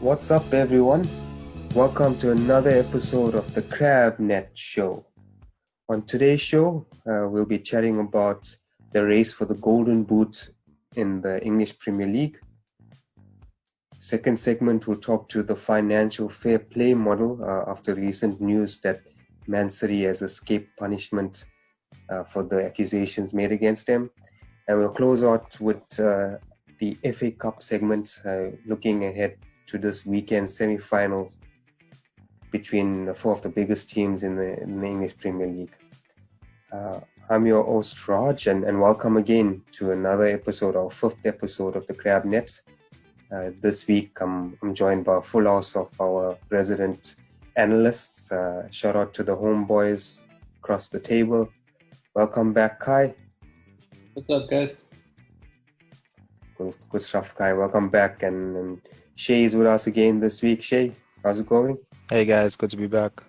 What's up, everyone? Welcome to another episode of the CrabNet Show. On today's show, we'll be chatting about the race for the Golden Boot in the English Premier League. Second segment, we'll talk to the financial fair play model after recent news that Man City has escaped punishment for the accusations made against them. And we'll close out with the FA Cup segment, looking ahead to this weekend's semi-finals between four of the biggest teams in the English Premier League. I'm your host Raj, and welcome again to another episode, our fifth episode of the Crab Net. This week I'm joined by a full house of our resident analysts. Shout out to the homeboys across the table. Welcome back, Kai. What's up, guys? Good stuff, Kai. Welcome back, and Shay is with us again this week. Shay, how's it going? Hey guys, good to be back.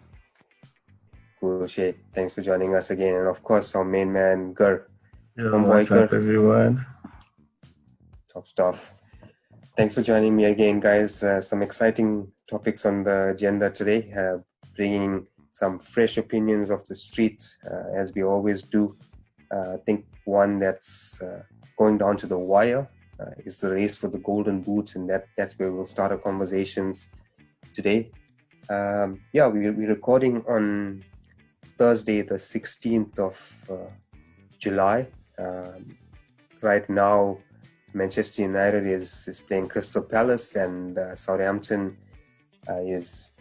Cool, Shay. Thanks for joining us again. And of course, our main man, Gur. What's up, everyone? Top stuff. Thanks for joining me again, guys. Some exciting topics on the agenda today, bringing some fresh opinions off the street, as we always do. I think one that's going down to the wire is the race for the Golden Boot, and that's where we'll start our conversations today. We're recording on Thursday, the 16th of July. Right now, Manchester United is playing Crystal Palace, and Southampton is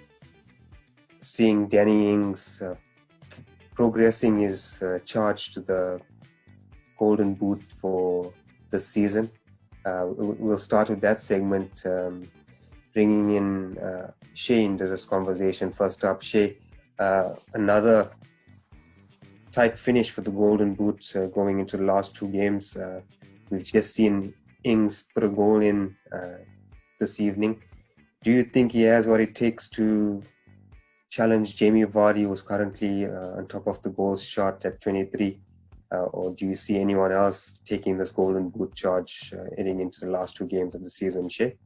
seeing Danny Ings progressing his charge to the Golden Boot for this season. We'll start with that segment, bringing in Shay into this conversation. First up, Shay, another tight finish for the Golden Boot going into the last two games. We've just seen Ings put a goal in this evening. Do you think he has what it takes to challenge Jamie Vardy, who's currently on top of the goals shot at 23? Or do you see anyone else taking this Golden Boot charge heading into the last two games of the season, Shay?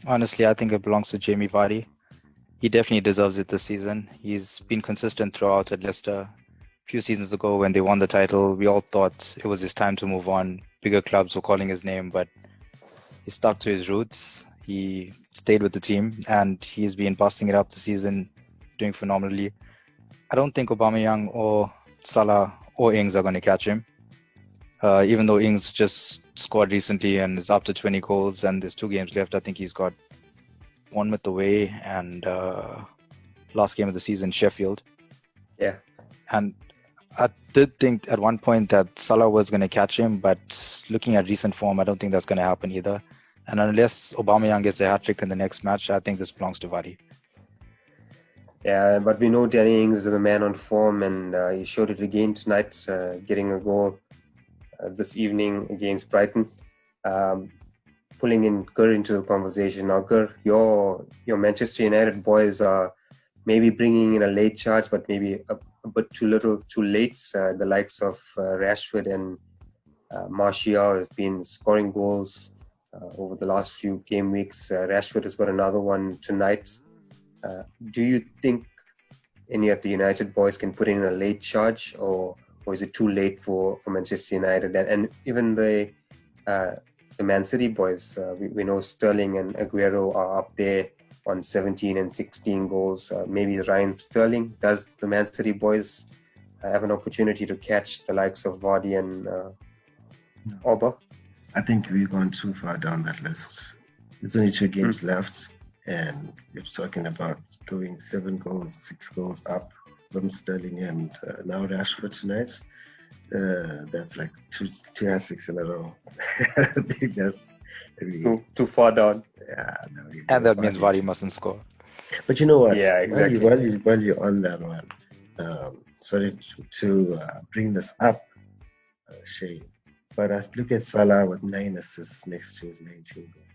Honestly, I think it belongs to Jamie Vardy. He definitely deserves it this season. He's been consistent throughout at Leicester. A few seasons ago when they won the title, we all thought it was his time to move on. Bigger clubs were calling his name, but he stuck to his roots. He stayed with the team, and he's been busting it up this season, doing phenomenally. I don't think Aubameyang or Salah or Ings are going to catch him. Even though Ings just scored recently and is up to 20 goals and there's 2 games left, I think he's got Bournemouth away and last game of the season, Sheffield. Yeah. And I did think at one point that Salah was going to catch him, but looking at recent form, I don't think that's going to happen either. And unless Aubameyang gets a hat-trick in the next match, I think this belongs to Vardy. Yeah, but we know Danny Ings is the man on form, and he showed it again tonight, getting a goal this evening against Brighton. Pulling in Gur into the conversation. Now, Gur, your Manchester United boys are maybe bringing in a late charge, but maybe a bit too little, too late. The likes of Rashford and Martial have been scoring goals over the last few game weeks. Rashford has got another one tonight. Do you think any of the United boys can put in a late charge, or is it too late for Manchester United? And even the Man City boys, we know Sterling and Aguero are up there on 17 and 16 goals. Maybe Ryan Sterling. Does the Man City boys have an opportunity to catch the likes of Vardy and Auba? I think we've gone too far down that list. There's only 2 games left, and you're talking about going 7 goals, 6 goals up from Sterling and now Rashford tonight. That's like two hat-tricks in a row. I think that's too far down. Yeah, no, And that means Vardy mustn't score. But you know what? Yeah, exactly. While you're on that one, sorry to bring this up, Shay, but I look at Salah with 9 assists next to his 19 goals.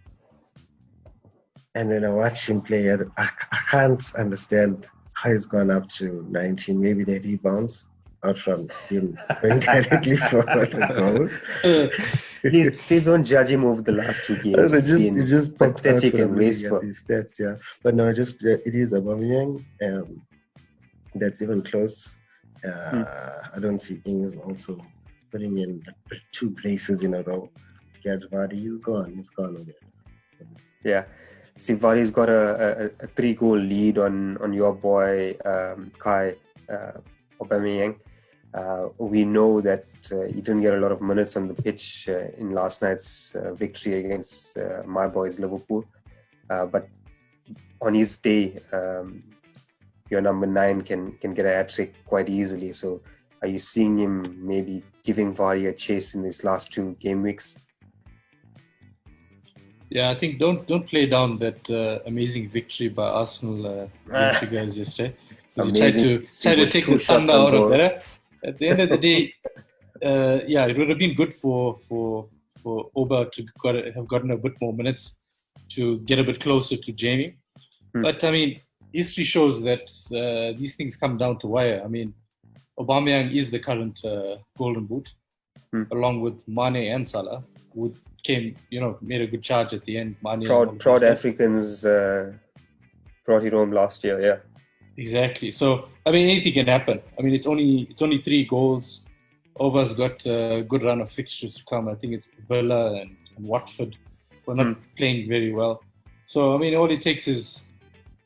And when I watch him play, I can't understand how he's gone up to 19. Maybe the rebounds. out from him going directly for the goal. Please don't judge him over the last two games. It just popped out pathetic when and I'm looking at wasteful. these stats, yeah. But no, just it is Aubameyang. That's even close. I don't see Ings also putting in like 2 braces in a row. Gets Vardy, he's gone already. Yeah. See, Vardy's got a 3-goal lead on your boy Kai Aubameyang. We know that he didn't get a lot of minutes on the pitch in last night's victory against my boys Liverpool. But on his day, your number 9 can get a hat-trick quite easily. So are you seeing him maybe giving Vardy a chase in these last 2 game weeks? Yeah, I think don't play down that amazing victory by Arsenal against you guys yesterday. Because you tried to take the thunder out of that. At the end of the day, it would have been good for Oba to have gotten a bit more minutes to get a bit closer to Jamie. But I mean, history shows that these things come down to wire. I mean, Aubameyang is the current Golden Boot, along with Mane and Salah, who made a good charge at the end. Mane proud Africans brought it home last year, yeah. Exactly. So I mean, anything can happen. I mean, it's only 3 goals. Oba's got a good run of fixtures to come. I think it's Villa and Watford. We're not playing very well. So I mean, all it takes is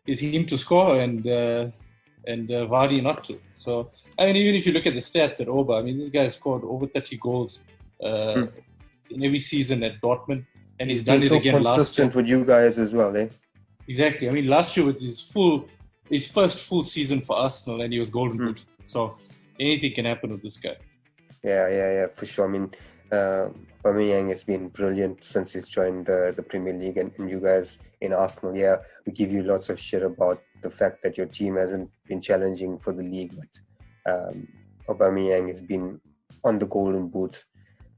him to score and Vardy not to. So I mean, even if you look at the stats at Oba, I mean, this guy scored over 30 goals in every season at Dortmund, and he's done it again last year. Consistent with you guys as well, eh? Exactly. I mean, last year was his first full season for Arsenal, and he was Golden Boot. So anything can happen with this guy. Yeah, for sure. I mean, Aubameyang has been brilliant since he's joined the Premier League, and you guys in Arsenal, we give you lots of shit about the fact that your team hasn't been challenging for the league, but Aubameyang has been on the Golden Boot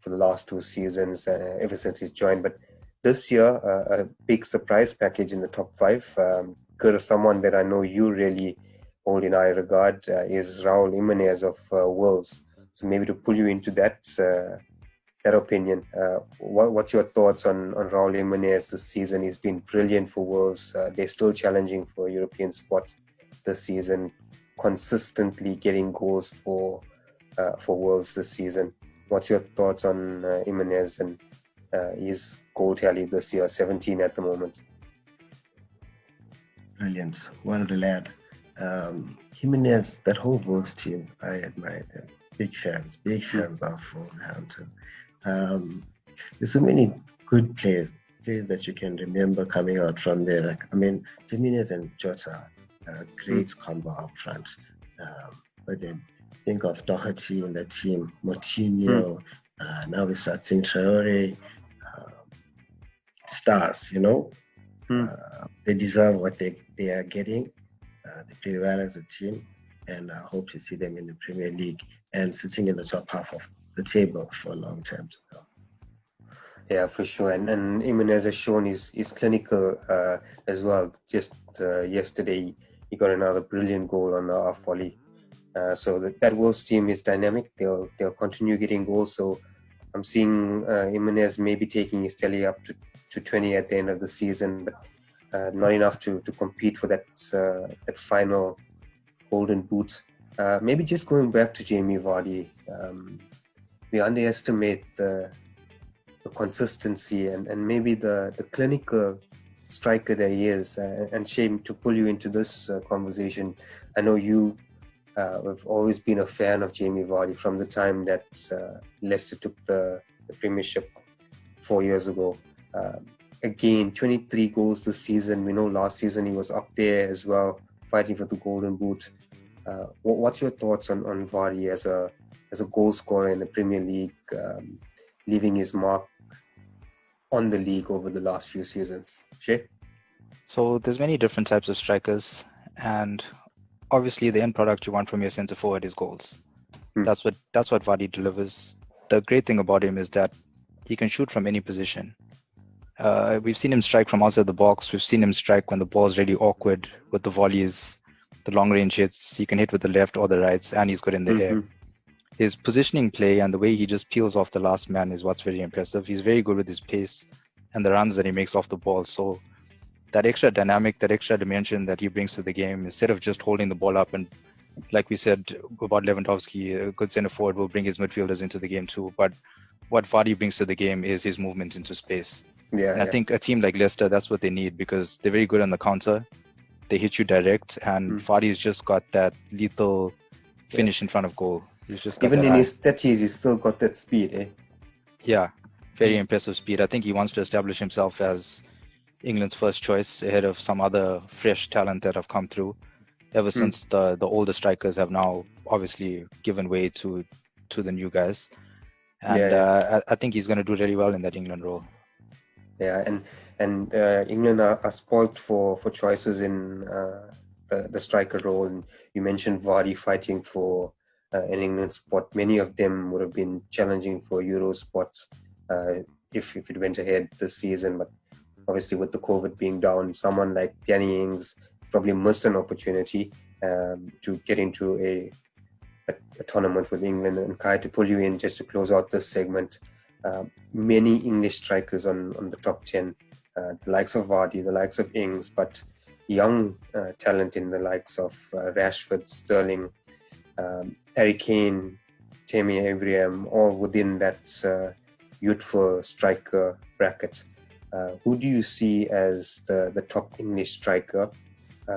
for the last 2 seasons, ever since he's joined. But this year, a big surprise package in the top 5, good of someone that I know you really hold in high regard, is Raul Jimenez of Wolves. So maybe to pull you into that opinion, what's your thoughts on Raul Jimenez this season? He's been brilliant for Wolves. They're still challenging for a European spot this season, consistently getting goals for Wolves this season. What's your thoughts on Jimenez and his goal tally this year, 17 at the moment? Brilliant. What a lad. Jimenez, that whole Wolves team, I admire them. Big fans of Wolverhampton. There's so many good players that you can remember coming out from there. Like, I mean, Jimenez and Jota, great combo up front. But then think of Doherty in the team, Moutinho, now we're starting Traore, stars, they deserve what they are getting. They play well as a team, and I hope to see them in the Premier League and sitting in the top half of the table for a long time to come. Yeah, for sure. And Jimenez has shown his clinical as well. Just yesterday, he got another brilliant goal on a half volley. So that Wolves team is dynamic. They'll continue getting goals. So I'm seeing Jimenez maybe taking his tally up to 20 at the end of the season, but not enough to compete for that final Golden Boot. Maybe just going back to Jamie Vardy, we underestimate the consistency and maybe the clinical striker that he is. And shame to pull you into this conversation. I know you have always been a fan of Jamie Vardy from the time that Leicester took the Premiership 4 years ago. Again, 23 goals this season. We know last season he was up there as well, fighting for the Golden Boot. What's your thoughts on Vardy as a goal scorer in the Premier League, leaving his mark on the league over the last few seasons? Shay? So there's many different types of strikers, and obviously the end product you want from your centre forward is goals. That's what Vardy delivers. The great thing about him is that he can shoot from any position. We've seen him strike from outside the box. We've seen him strike when the ball's really awkward with the volleys, the long range hits. He can hit with the left or the right, and he's good in the air. his positioning play and the way he just peels off the last man is what's very impressive. He's very good with his pace and the runs that he makes off the ball. So that extra dynamic, that extra dimension that he brings to the game, instead of just holding the ball up, and like we said about Lewandowski, a good centre forward will bring his midfielders into the game too. But what Vardy brings to the game is his movement into space. I think a team like Leicester, that's what they need, because they're very good on the counter. They hit you direct, and Vardy's just got that lethal finish in front of goal. He's just got even in eye. his 30s, he's still got that speed, eh? Yeah, very impressive speed. I think he wants to establish himself as England's first choice ahead of some other fresh talent that have come through. Ever since the older strikers have now obviously given way to the new guys, and I think he's going to do really well in that England role. Yeah, and England are spoilt for choices in the striker role. And you mentioned Vardy fighting for an England spot. Many of them would have been challenging for a Euro spot if it went ahead this season. But obviously, with the COVID being down, someone like Danny Ings probably missed an opportunity to get into a tournament with England. And Kai, to pull you in just to close out this segment, many English strikers on the top 10, the likes of Vardy, the likes of Ings, but young talent in the likes of Rashford, Sterling, Harry Kane, Tammy Abraham, all within that youthful striker bracket. Who do you see as the top English striker?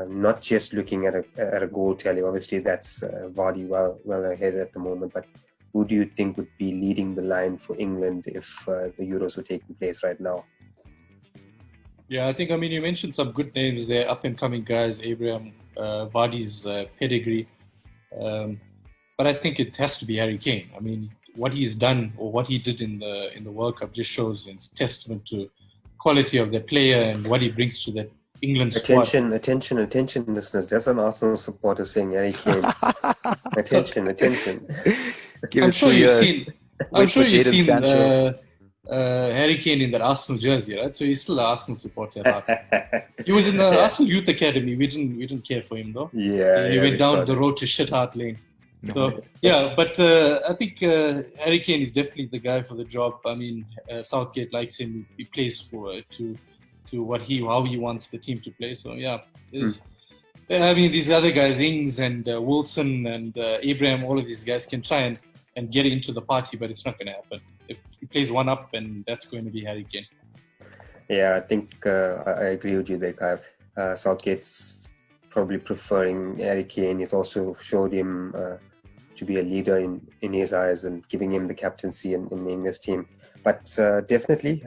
Not just looking at a goal tally. Obviously, that's Vardy well ahead at the moment. But who do you think would be leading the line for England if the Euros were taking place right now? Yeah, I think, you mentioned some good names there, up-and-coming guys, Abraham, Vardy's pedigree. But I think it has to be Harry Kane. What he's done, or what he did in the World Cup, just shows it's testament to quality of the player and what he brings to that England squad. Attention, listeners. There's an Arsenal supporter saying Harry Kane. attention. I'm sure you've seen Harry Kane in that Arsenal jersey, right? So he's still an Arsenal supporter at heart. He was in the Arsenal Youth Academy. We didn't care for him though. He went down the road to Shithart Lane. So but I think Harry Kane is definitely the guy for the job. Southgate likes him. He plays to how he wants the team to play. So these other guys, Ings and Wilson and Abraham, all of these guys can try and get into the party, but it's not going to happen. If he plays one up, and that's going to be Harry Kane. Yeah, I think I agree with you there, Kai. Southgate's probably preferring Harry Kane. He's also showed him to be a leader in his eyes and giving him the captaincy in the English team. But definitely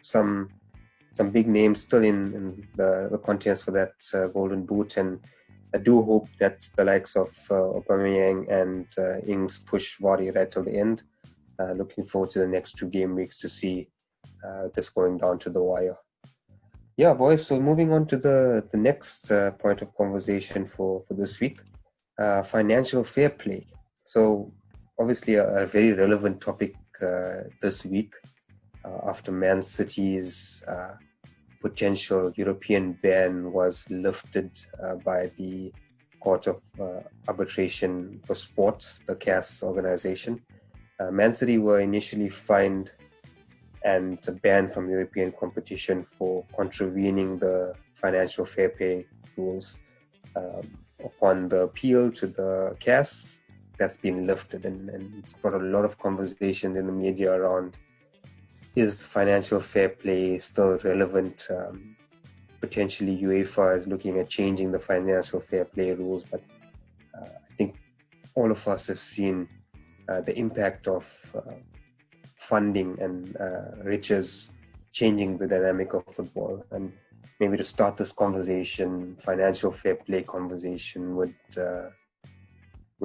some big names still in the contest for that Golden Boot, and I do hope that the likes of Aubameyang and Ings push Vardy right till the end. Looking forward to the next 2 game weeks to see this going down to the wire. Yeah, boys, so moving on to the next point of conversation for this week, financial fair play. So obviously a very relevant topic this week after Man City's potential European ban was lifted by the Court of Arbitration for Sport, the CAS organization. Man City were initially fined and banned from European competition for contravening the financial fair play rules. Upon the appeal to the CAS, that's been lifted, and it's brought a lot of conversation in the media around, is financial fair play still relevant? Potentially UEFA is looking at changing the financial fair play rules, but I think all of us have seen the impact of funding and riches changing the dynamic of football. And maybe to start this conversation, financial fair play conversation with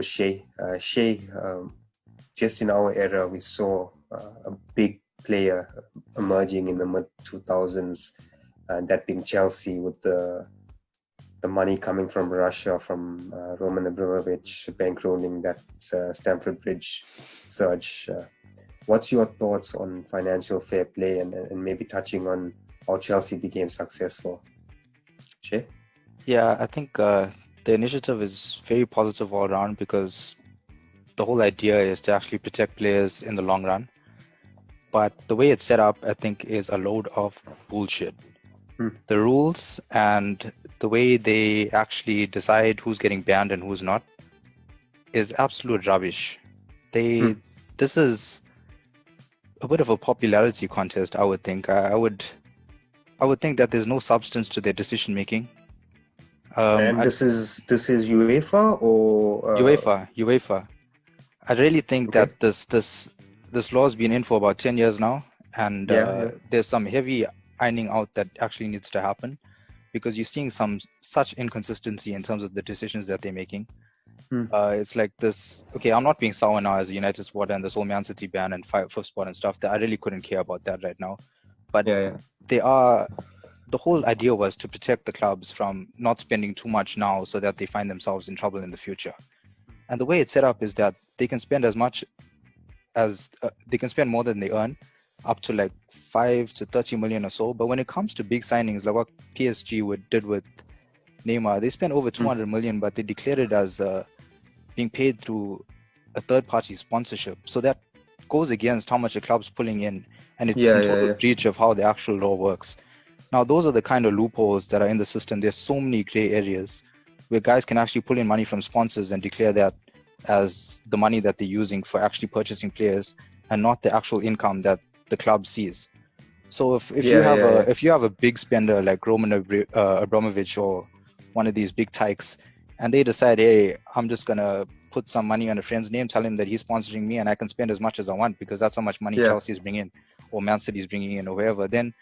Shay. Shay, just in our era, we saw a big player emerging in the mid-2000s, that being Chelsea, with the money coming from Russia, from Roman Abramovich bankrolling that Stamford Bridge surge. What's your thoughts on financial fair play and maybe touching on how Chelsea became successful? Shay? Yeah, I think the initiative is very positive all around, because the whole idea is to actually protect players in the long run. But the way it's set up, I think, is a load of bullshit. The rules and the way they actually decide who's getting banned and who's not is absolute rubbish. This is a bit of a popularity contest, I would think. I would think that there's no substance to their decision making. And this is UEFA or UEFA. I really think that this law has been in for about 10 years now, and there's some heavy ironing out that actually needs to happen, because you're seeing such inconsistency in terms of the decisions that they're making. It's like this. Okay, I'm not being sour now as a United supporter and this whole Man City ban and fifth spot and stuff. That I really couldn't care about that right now. But the whole idea was to protect the clubs from not spending too much now, so that they find themselves in trouble in the future. And the way it's set up is that they can spend as much as they can spend more than they earn, up to like 5 to 30 million or so. But when it comes to big signings, like what PSG did with Neymar, they spent over 200 million, but they declared it as being paid through a third-party sponsorship. So that goes against how much a club's pulling in, and it's in total breach of how the actual law works. Now, those are the kind of loopholes that are in the system. There's so many gray areas where guys can actually pull in money from sponsors and declare that as the money that they're using for actually purchasing players, and not the actual income that the club sees. So if you have a big spender like Roman Abramovich or one of these big tykes, and they decide, hey, I'm just gonna put some money on a friend's name, tell him that he's sponsoring me, and I can spend as much as I want because that's how much money Chelsea is bringing in, or Man City is bringing in, or whoever, then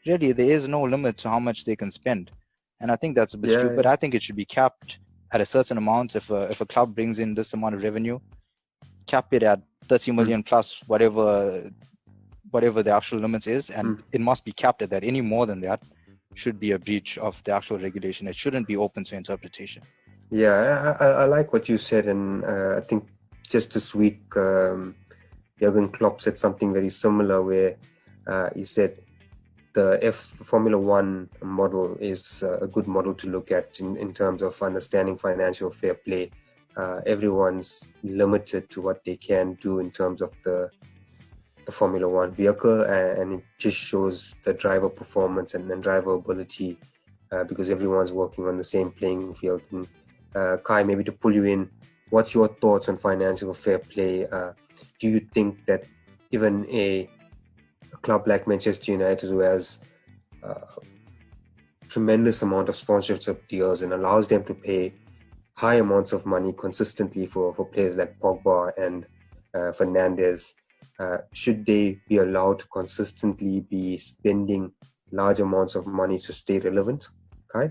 really there is no limit to how much they can spend. And I think that's a bit stupid. I think it should be capped at a certain amount. If a club brings in this amount of revenue, cap it at 30 million plus whatever the actual limits is, and it must be capped at that. Any more than that should be a breach of the actual regulation. It shouldn't be open to interpretation. Yeah, I like what you said, and I think just this week Jurgen Klopp said something very similar, where he said the Formula One model is a good model to look at in terms of understanding financial fair play. Everyone's limited to what they can do in terms of the Formula One vehicle, and it just shows the driver performance and driver ability, because everyone's working on the same playing field. And Kai, maybe to pull you in, what's your thoughts on financial fair play? Do you think that even a club like Manchester United, who has tremendous amount of sponsorship deals and allows them to pay high amounts of money consistently for players like Pogba and Fernandes, should they be allowed to consistently be spending large amounts of money to stay relevant? Kai?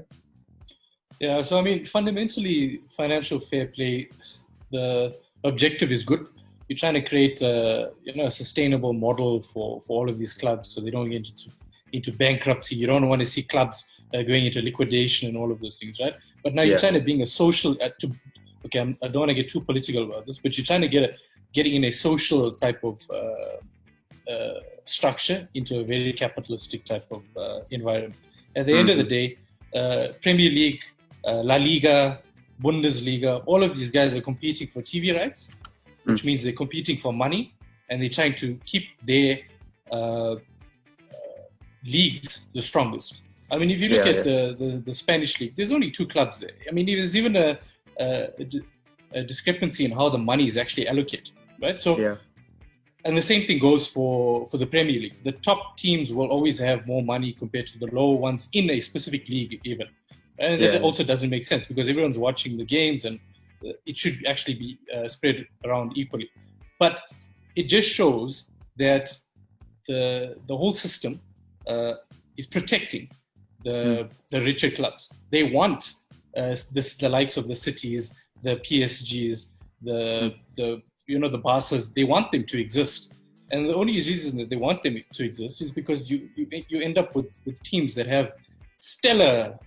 Yeah, so I mean, fundamentally, financial fair play, the objective is good. You're trying to create a sustainable model for all of these clubs, so they don't get into bankruptcy. You don't want to see clubs going into liquidation and all of those things, right? But now you're trying to bring a social. I don't want to get too political about this, but you're trying to get in a social type of structure into a very capitalistic type of environment. At the end of the day, Premier League, La Liga, Bundesliga, all of these guys are competing for TV rights, which means they're competing for money, and they're trying to keep their leagues the strongest. I mean, if you look at the Spanish league, there's only 2 clubs there. I mean, there's even a discrepancy in how the money is actually allocated, right? So, and the same thing goes for the Premier League. The top teams will always have more money compared to the lower ones in a specific league even. And that also doesn't make sense, because everyone's watching the games, and it should actually be spread around equally. But it just shows that the whole system is protecting the richer clubs. They want the likes of the Cities, the PSGs, the Barças. They want them to exist, and the only reason that they want them to exist is because you end up with teams that have stellar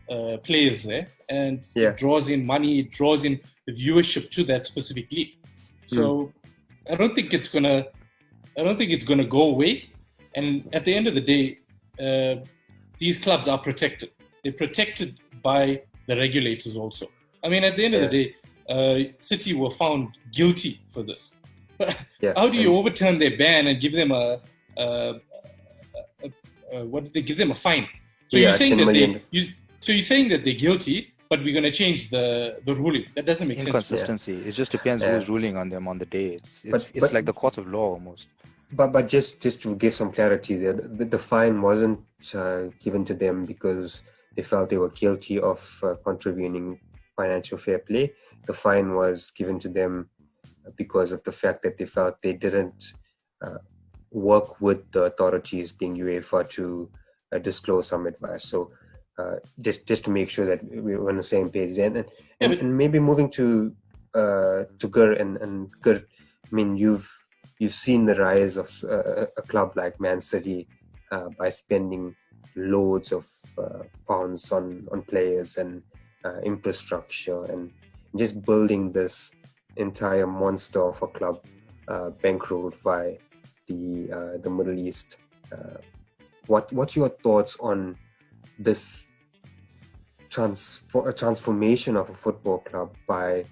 players there, and it draws in money, it draws in the viewership to that specific league. So I don't think it's gonna go away. And at the end of the day, these clubs are protected. They're protected by the regulators also. I mean, at the end of the day, City were found guilty for this. Yeah. How do you overturn their ban and give them what did they give them a fine? So Yeah, you're saying 10 that million. so you're saying that they're guilty, but we're going to change the ruling. That doesn't make sense. Inconsistency. It just depends who's ruling on them on the day. It's But- like the court of law almost. But just to give some clarity there, the fine wasn't given to them because they felt they were guilty of contravening financial fair play. The fine was given to them because of the fact that they felt they didn't work with the authorities, being UEFA, to disclose some advice. So just to make sure that we're on the same page. And maybe moving to Gur and Gur, I mean, you've seen the rise of a club like Man City by spending loads of pounds on players and infrastructure and just building this entire monster of a club bankrolled by the Middle East. What's your thoughts on this transformation of a football club by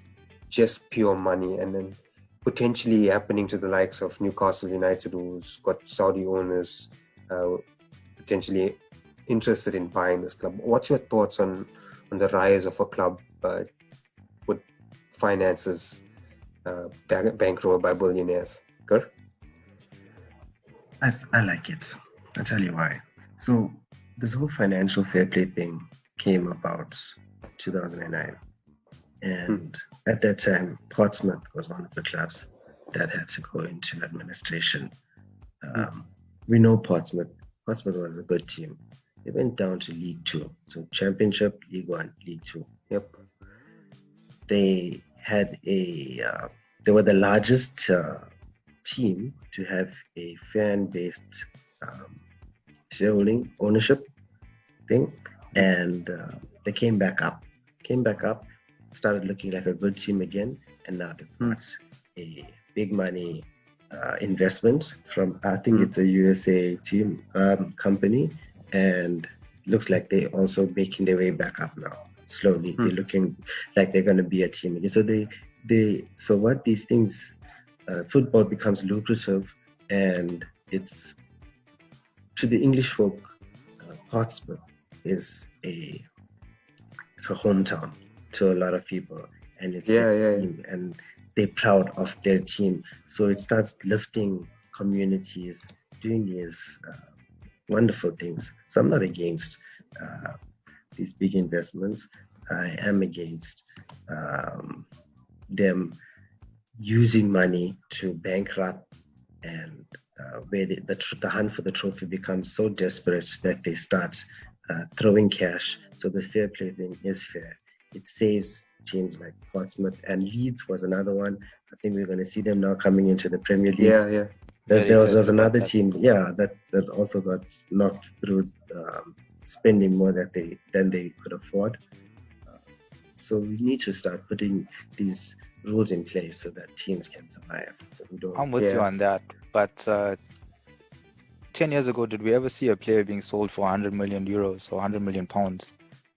just pure money, and then potentially happening to the likes of Newcastle United, who's got Saudi owners potentially interested in buying this club? What's your thoughts on the rise of a club with finances bankrolled by billionaires? Gur? I like it. I'll tell you why. So this whole financial fair play thing came about 2009. And at that time, Portsmouth was one of the clubs that had to go into administration. We know Portsmouth. Portsmouth was a good team. They went down to League Two. So Championship, League One, League Two. Yep. They had they were the largest team to have a fan-based shareholding ownership thing. And they came back up, started looking like a good team again, and now they've got a big money investment from, I think it's a USA team company, and looks like they're also making their way back up now. Slowly, they're looking like they're going to be a team again. So so what these things, football becomes lucrative, and it's to the English folk, Portsmouth is a hometown to a lot of people, and it's their team, and they're proud of their team. So it starts lifting communities, doing these wonderful things. So I'm not against these big investments. I am against them using money to bankrupt, and where the hunt for the trophy becomes so desperate that they start throwing cash. So the fair play thing is fair. It saves teams like Portsmouth, and Leeds was another one. I think we're going to see them now coming into the Premier League. Yeah. There was another team, that also got knocked through spending more than they could afford. So we need to start putting these rules in place so that teams can survive. So we don't. I'm with you on that, but 10 years ago, did we ever see a player being sold for 100 million euros or 100 million pounds?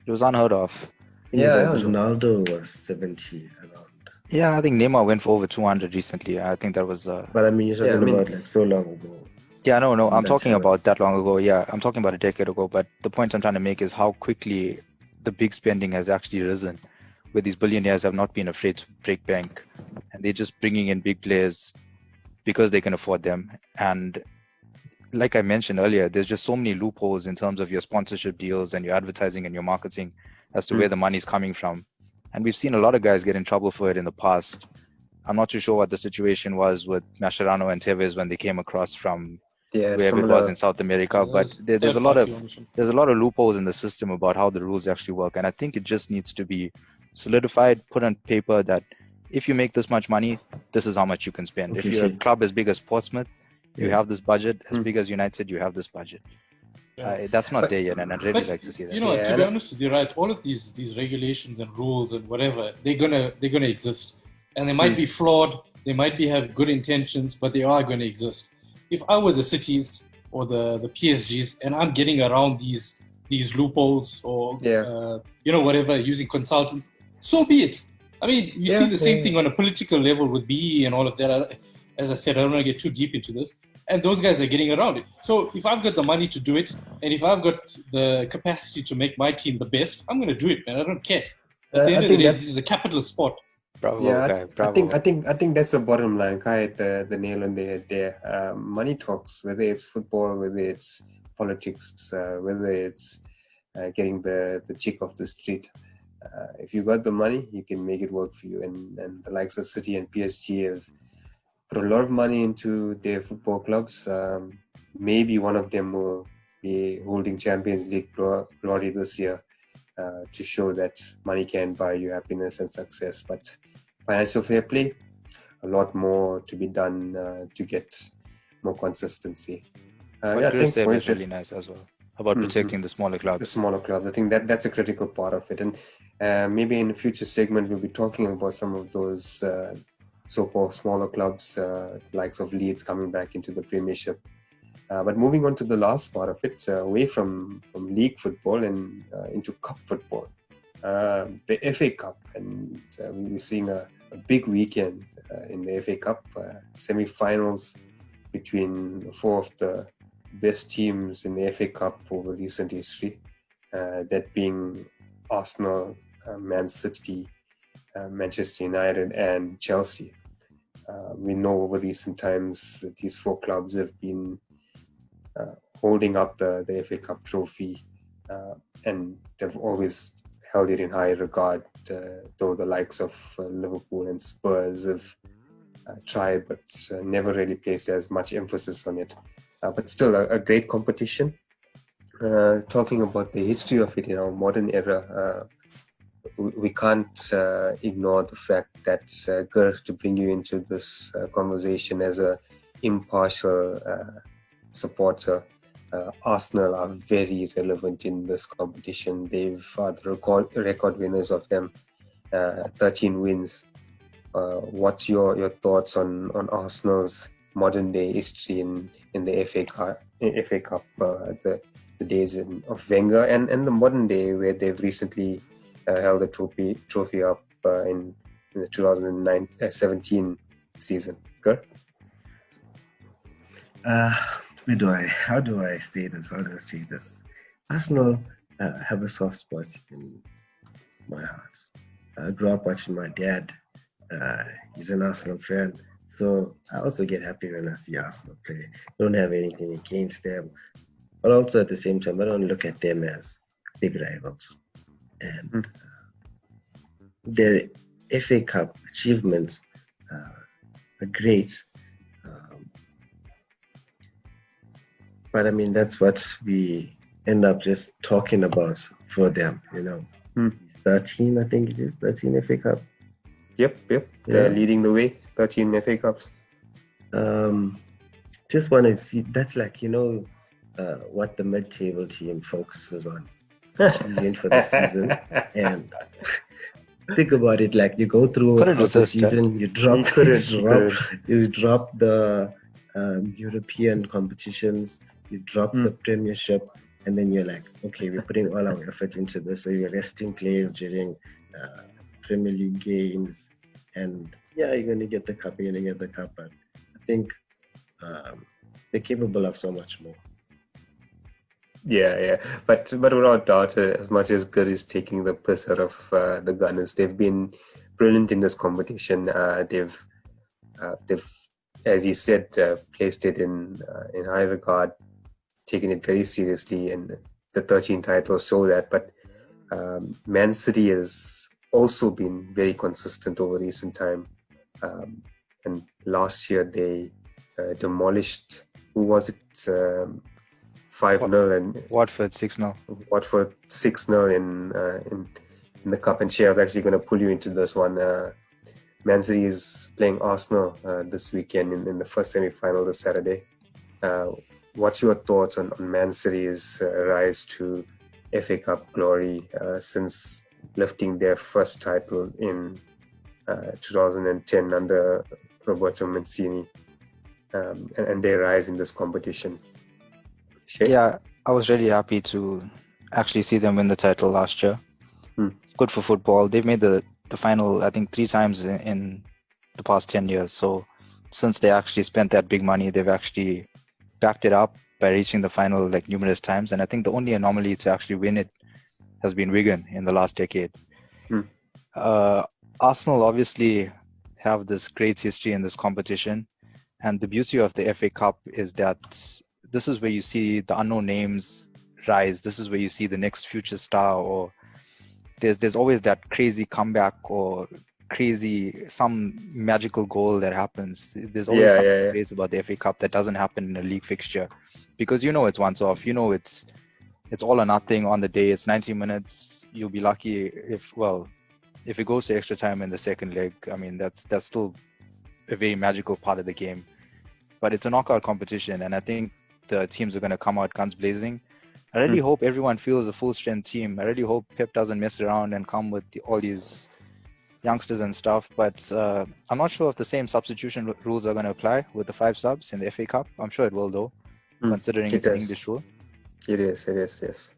It was unheard of. Ronaldo was 70 around. Yeah, I think Neymar went for over 200 recently. I think that was. But I mean, you're talking about like so long ago. Yeah, no, I'm talking about that long ago. Yeah, I'm talking about a decade ago. But the point I'm trying to make is how quickly the big spending has actually risen, where these billionaires have not been afraid to break bank, and they're just bringing in big players because they can afford them. And like I mentioned earlier, there's just so many loopholes in terms of your sponsorship deals and your advertising and your marketing as to where the money's coming from. And we've seen a lot of guys get in trouble for it in the past. I'm not too sure what the situation was with Mascherano and Tevez when they came across from wherever it was in South America, but there's a lot of loopholes in the system about how the rules actually work. And I think it just needs to be solidified, put on paper that if you make this much money, this is how much you can spend. If you're a club as big as Portsmouth, you have this budget. As big as United, you have this budget. That's not there yet, and I'd really like to see that. To be honest with you, right, all of these regulations and rules and whatever, they're gonna exist, and they might be flawed. They might have good intentions, but they are going to exist. If I were the cities or the PSGs, and I'm getting around these loopholes or whatever, using consultants, so be it. I mean, you see the same thing on a political level with BE and all of that. As I said, I don't want to get too deep into this. And those guys are getting around it. So if I've got the money to do it, and if I've got the capacity to make my team the best, I'm going to do it, man. I don't care. At the end of the day, this is a capitalist sport. Bravo, yeah, guy. Bravo. I think that's the bottom line. Kai hit the nail on the head there. Money talks, whether it's football, whether it's politics, whether it's getting the chick off the street. If you got the money, you can make it work for you. And the likes of City and PSG have put a lot of money into their football clubs. Maybe one of them will be holding Champions League glory this year to show that money can buy you happiness and success. But financial fair play, a lot more to be done to get more consistency. What Chris said was really nice as well about protecting the smaller clubs. The smaller clubs. I think that's a critical part of it. And maybe in a future segment, we'll be talking about some of those so-called smaller clubs, likes of Leeds coming back into the Premiership. But moving on to the last part of it, away from league football and into cup football, the FA Cup. And we're seeing a big weekend in the FA Cup, semi-finals between four of the best teams in the FA Cup over recent history, that being Arsenal, Man City, Manchester United and Chelsea. We know over recent times that these four clubs have been holding up the FA Cup trophy, and they've always held it in high regard, though the likes of Liverpool and Spurs have tried but never really placed as much emphasis on it. But still a great competition. Talking about the history of it in our modern era, we can't ignore the fact that, Gert, to bring you into this conversation as an impartial supporter, Arsenal are very relevant in this competition. They've the record winners of them, 13 wins. What's your thoughts on Arsenal's modern day history in the FA Cup, the days of Wenger, and the modern day where they've recently held a trophy up in the 2017 season? Good. How do I say this? Arsenal have a soft spot in my heart. I grew up watching my dad. He's an Arsenal fan. So I also get happy when I see Arsenal play. Don't have anything against them. But also at the same time, I don't look at them as big rivals. And their FA Cup achievements are great. But I mean, that's what we end up just talking about for them, 13, I think it is, 13 FA Cup. Yep. They're leading the way, 13 FA Cups. Just want to see, that's like, what the mid-table team focuses on for the season. And think about it, like you go through the season, you drop the European competitions, you drop the Premiership, and then you're like, okay, we're putting all our effort into this. So you're resting players during Premier League games, and you're going to get the cup. But I think they're capable of so much more. Yeah. But without doubt, as much as Gur is taking the piss out of the Gunners, they've been brilliant in this competition. They've, as you said, placed it in high regard, taken it very seriously, and the 13 titles show that. But Man City has also been very consistent over recent time. And last year they demolished, who was it? 5-0 and Watford 6-0. Watford 6-0 in the cup. And Shea, I was actually going to pull you into this one. Man City is playing Arsenal this weekend in the first semi-final this Saturday. What's your thoughts on Man City's rise to FA Cup glory since lifting their first title in 2010 under Roberto Mancini, and their rise in this competition? Shay? Yeah, I was really happy to actually see them win the title last year. Good for football. They've made the the final, I think, 3 times in the past 10 years. So since they actually spent that big money, they've actually backed it up by reaching the final like numerous times. And I think the only anomaly to actually win it has been Wigan in the last decade. Arsenal obviously have this great history in this competition. And the beauty of the FA Cup is that this is where you see the unknown names rise. This is where you see the next future star, or there's always that crazy comeback or some magical goal that happens. There's always something great about the FA Cup that doesn't happen in a league fixture, because it's once off. It's all or nothing on the day. It's 90 minutes. You'll be lucky if it goes to extra time in the second leg. I mean, that's still a very magical part of the game. But it's a knockout competition, and I think the teams are going to come out guns blazing. I really hope everyone feels a full strength team. I really hope Pep doesn't mess around and come with all these youngsters and stuff. But I'm not sure if the same substitution rules are going to apply with the 5 subs in the FA Cup. I'm sure it will, though, considering it's an English rule. It is, yes.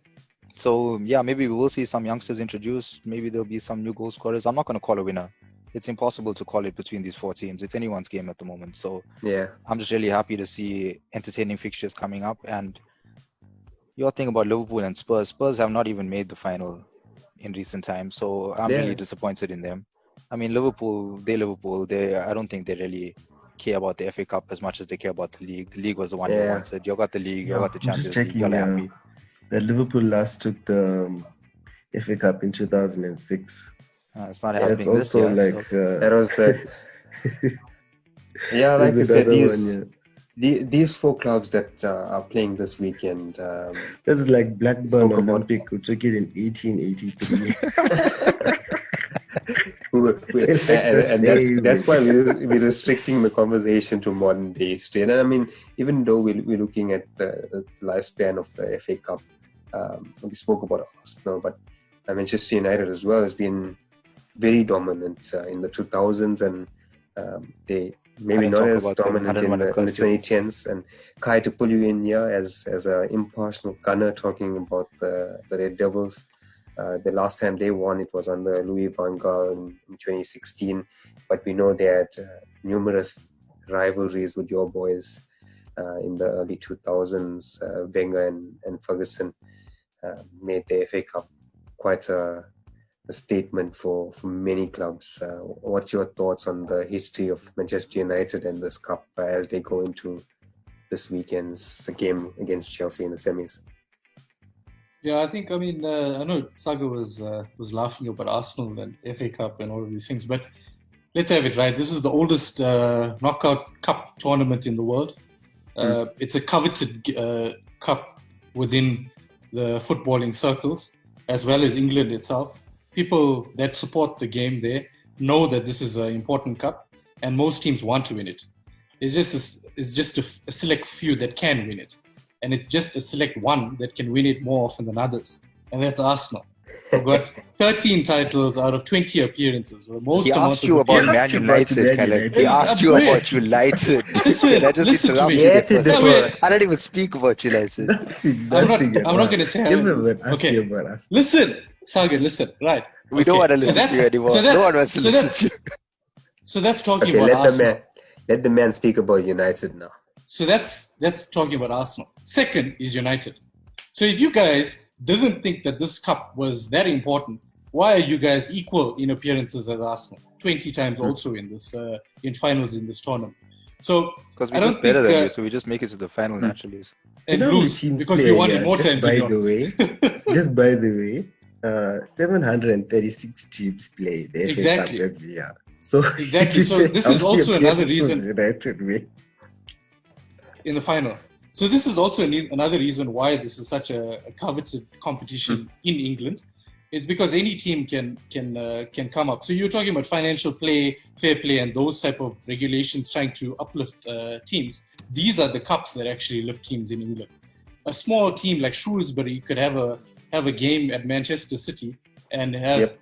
So, yeah, maybe we will see some youngsters introduced. Maybe there'll be some new goal scorers. I'm not going to call a winner. It's impossible to call it between these 4 teams. It's anyone's game at the moment. So, yeah, I'm just really happy to see entertaining fixtures coming up. And your thing about Liverpool and Spurs have not even made the final in recent times. So, I'm really disappointed in them. I mean, Liverpool. I don't think they really care about the FA Cup as much as they care about the league. The league was the one you wanted. You got the league, you got the Champions League. You're happy. That Liverpool last took the FA Cup in 2006. It's not happening this year. That was the... Yeah, like I said, these 4 clubs that are playing this weekend... this is like Blackburn Olympic, who took it in 1883. and that's why we're restricting the conversation to modern day straight. And I mean, even though we're looking at the lifespan of the FA Cup, we spoke about Arsenal, but Manchester United as well has been very dominant in the 2000s, and they maybe not as dominant in the 2010s. And Kai, to pull you in here as an impartial gunner talking about the Red Devils, the last time they won, it was under Louis van Gaal in 2016, but we know they had numerous rivalries with your boys in the early 2000s. Wenger and Ferguson made the FA Cup quite a statement for many clubs. What's your thoughts on the history of Manchester United and this cup as they go into this weekend's game against Chelsea in the semis? Yeah, I think, I know Saga was laughing about Arsenal and FA Cup and all of these things, but let's have it right. This is the oldest knockout cup tournament in the world. It's a coveted cup within the footballing circles, as well as England itself. People that support the game there know that this is an important cup, and most teams want to win it. It's just a select few that can win it, and it's just a select one that can win it more often than others, and that's Arsenal. We've got 13 titles out of 20 appearances. He asked you about Man United, Khaled. He asked you about United. Listen, I just listen to me. I don't even speak about United. I'm not going to say okay. Listen, Saga, listen. Right. We don't want to listen to you anymore. No one wants to listen to you. So that's talking about Arsenal. Let the man speak about United now. So that's talking about Arsenal. Second is United. So if you guys didn't think that this cup was that important, why are you guys equal in appearances as Arsenal? 20 times also in this in finals in this tournament. So because we're just better than you, so we just make it to the final naturally. And lose because we won it more times than you. Just by the way, 736 teams play the FA Cup every year. So exactly. So this is also another reason in the final. So this is also another reason why this is such a coveted competition in England. It's because any team can come up. So you're talking about financial play, fair play, and those type of regulations trying to uplift teams. These are the cups that actually lift teams in England. A small team like Shrewsbury could have a game at Manchester City and have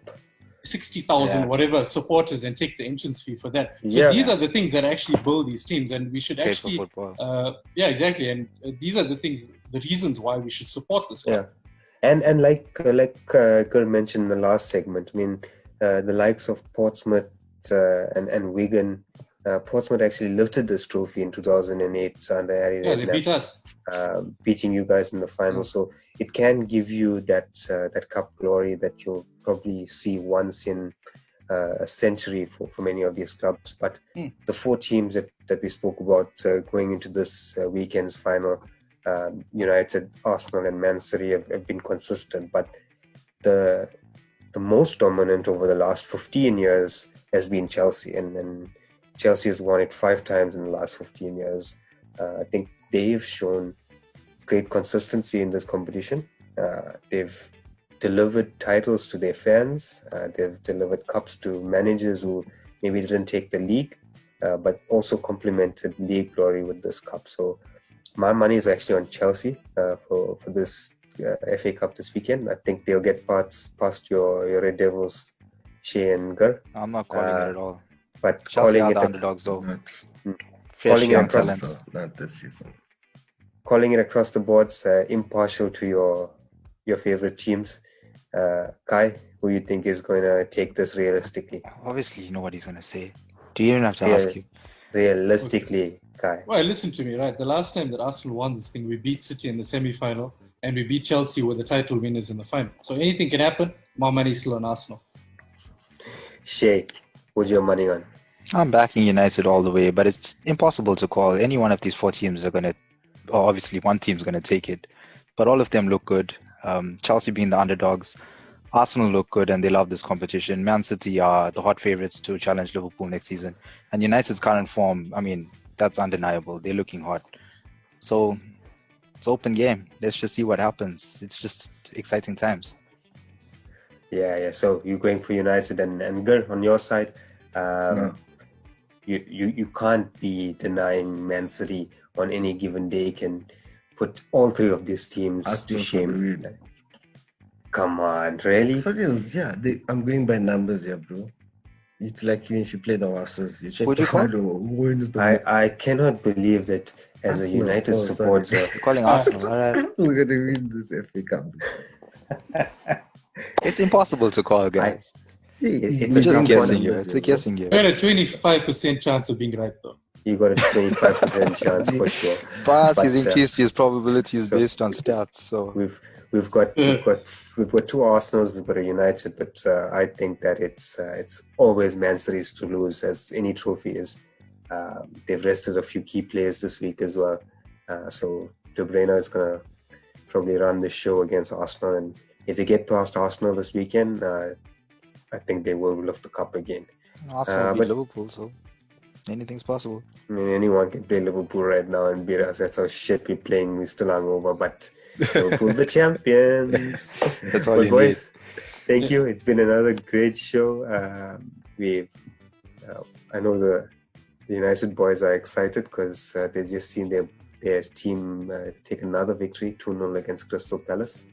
60,000 whatever supporters and take the entrance fee for that. So these are the things that actually build these teams, and we should actually exactly. And these are the reasons why we should support this. And like Kerr mentioned in the last segment, I mean, the likes of Portsmouth and Wigan. Portsmouth actually lifted this trophy in 2008 under Harry Yeah, they Redknapp, beat us. beating you guys in the final. So it can give you that cup glory that you'll probably see once in a century for many of these clubs. But the four teams that we spoke about going into this weekend's final, United, Arsenal, and Man City have been consistent. But the most dominant over the last 15 years has been Chelsea, and Chelsea has won it 5 times in the last 15 years. I think they've shown great consistency in this competition. They've delivered titles to their fans. They've delivered cups to managers who maybe didn't take the league, but also complemented league glory with this cup. So my money is actually on Chelsea for this FA Cup this weekend. I think they'll get past your Red Devils, Shea and Gur. I'm not calling it at all. But Chelsea calling are it the underdogs, though. Fresh calling it young across talents. Not this season. Calling it across the boards, impartial to your favorite teams. Kai, who you think is going to take this realistically? Obviously, you know what he's going to say. Do you even have to ask him? Realistically, Kai. Well, listen to me, right? The last time that Arsenal won this thing, we beat City in the semi-final, and we beat Chelsea with the title winners in the final. So anything can happen. My money's still on Arsenal. Shay, who's your money on? I'm backing United all the way, but it's impossible to call. Any one of these four teams are going to, obviously one team's going to take it, but all of them look good. Chelsea being the underdogs, Arsenal look good and they love this competition. Man City are the hot favorites to challenge Liverpool next season. And United's current form, I mean, that's undeniable. They're looking hot. So it's open game. Let's just see what happens. It's just exciting times. Yeah. So you're going for United and Gur on your side. You can't be denying Man City on any given day can put all three of these teams to shame. Come on, really? For real, yeah. I'm going by numbers here, bro. It's like even if you play the horses, you check Who'd you call? I cannot believe that as Arsenal. a United supporter. You're calling Arsenal, all right? We're gonna win this FA Cup. It's impossible to call, guys. It's We're a just tough guessing one. here. It's a guessing game. We had a 25% chance of being right, though. You got a 25% chance for sure. But he's But, increased his probabilities so- based on stats. So We've got two Arsenals, we've got a United, but I think that it's always Man City's to lose, as any trophy is. They've rested a few key players this week as well, so De Bruyne is gonna probably run the show against Arsenal, and if they get past Arsenal this weekend, I think they will lift the cup again. Arsenal beat but- Liverpool, so anything's possible. I mean, anyone can play Liverpool right now and beat us. That's how shit we're playing. We're still hungover, but Liverpool's the champions. That's all But you boys, thank you. It's been another great show. I know the United boys are excited because they've just seen their team take another victory, 2-0 against Crystal Palace.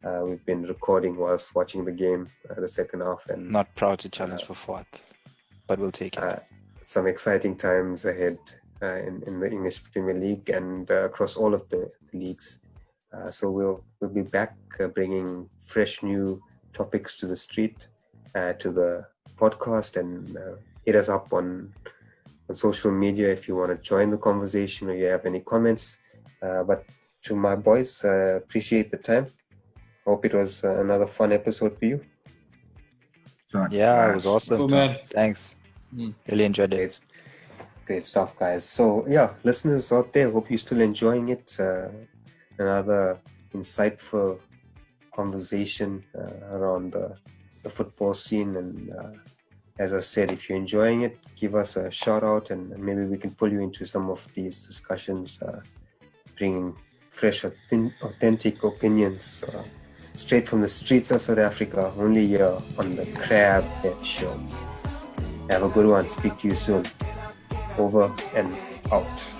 We've been recording whilst watching the game, the second half, and Not proud to challenge for fourth, but we'll take it. some exciting times ahead in the English Premier League and across all of the leagues. So we'll be back bringing fresh new topics to the street, to the podcast, and hit us up on social media if you want to join the conversation or you have any comments. But to my boys, appreciate the time. Hope it was another fun episode for you. Yeah, it was awesome. Cool, man. Thanks. Really enjoyed it. It's great stuff, guys. So yeah, listeners out there, hope you're still enjoying it. Another insightful conversation around the football scene, and as I said, if you're enjoying it, give us a shout out, and maybe we can pull you into some of these discussions, bringing fresh, authentic opinions straight from the streets of South Africa, only here on the Crab Head Show. Have a good one. Speak to you soon. Over and out.